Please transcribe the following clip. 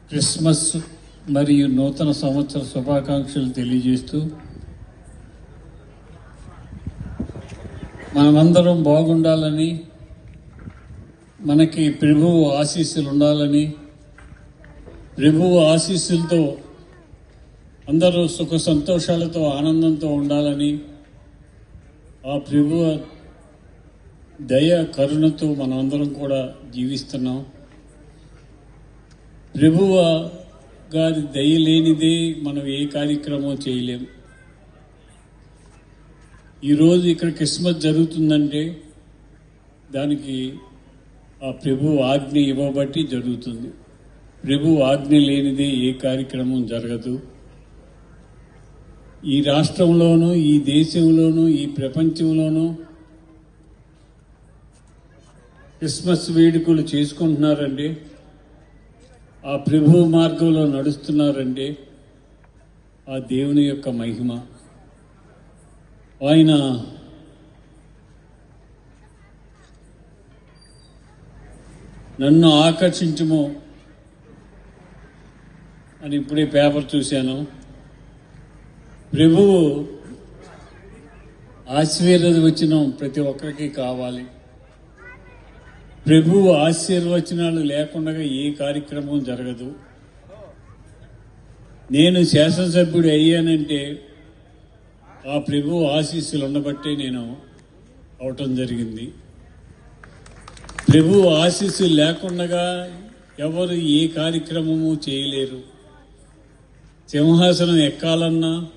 Christmas మరియు నూతన సంవత్సర శుభాకాంక్షలు తెలియజేస్తూ మనమందరం బాగుండాలని, మనకి ప్రభువు ఆశీస్సులు ఉండాలని, ప్రభువు ఆశీస్సులతో అందరూ సుఖ సంతోషాలతో ఆనందంతో ఉండాలని, ఆ ప్రభువు దయ కరుణతో మనమందరం కూడా జీవిస్తున్నాం. ప్రభువు గారి దయ లేనిదే మనం ఏ కార్యక్రమం చేయలేం. ఈరోజు ఇక్కడ క్రిస్మస్ జరుగుతుందంటే దానికి ఆ ప్రభు ఆజ్ఞ ఇవ్వబట్టి జరుగుతుంది. ప్రభు ఆజ్ఞ లేనిదే ఏ కార్యక్రమం జరగదు. ఈ రాష్ట్రంలోనూ, ఈ దేశంలోనూ, ఈ ప్రపంచంలోనూ క్రిస్మస్ వేడుకలు చేసుకుంటున్నారండి. ఆ ప్రభు మార్గంలో నడుస్తున్నారండి. ఆ దేవుని యొక్క మహిమ. ఆయన నన్ను ఆకర్షించుము అని ఇప్పుడే పేపర్ చూశాను. ప్రభువు ఆశీర్వచనం ప్రతి ఒక్కరికి కావాలి. ప్రభువు ఆశీర్వచనాలు లేకుండా ఏ కార్యక్రమం జరగదు. నేను శాసనసభ్యుడు అయ్యానంటే ఆ ప్రభువు ఆశీస్సులు ఉండబట్టే నేను అవటం జరిగింది. ప్రభువు ఆశీస్సులు లేకుండా ఎవరు ఏ కార్యక్రమము చేయలేరు. సింహాసనం ఎక్కాలన్నా,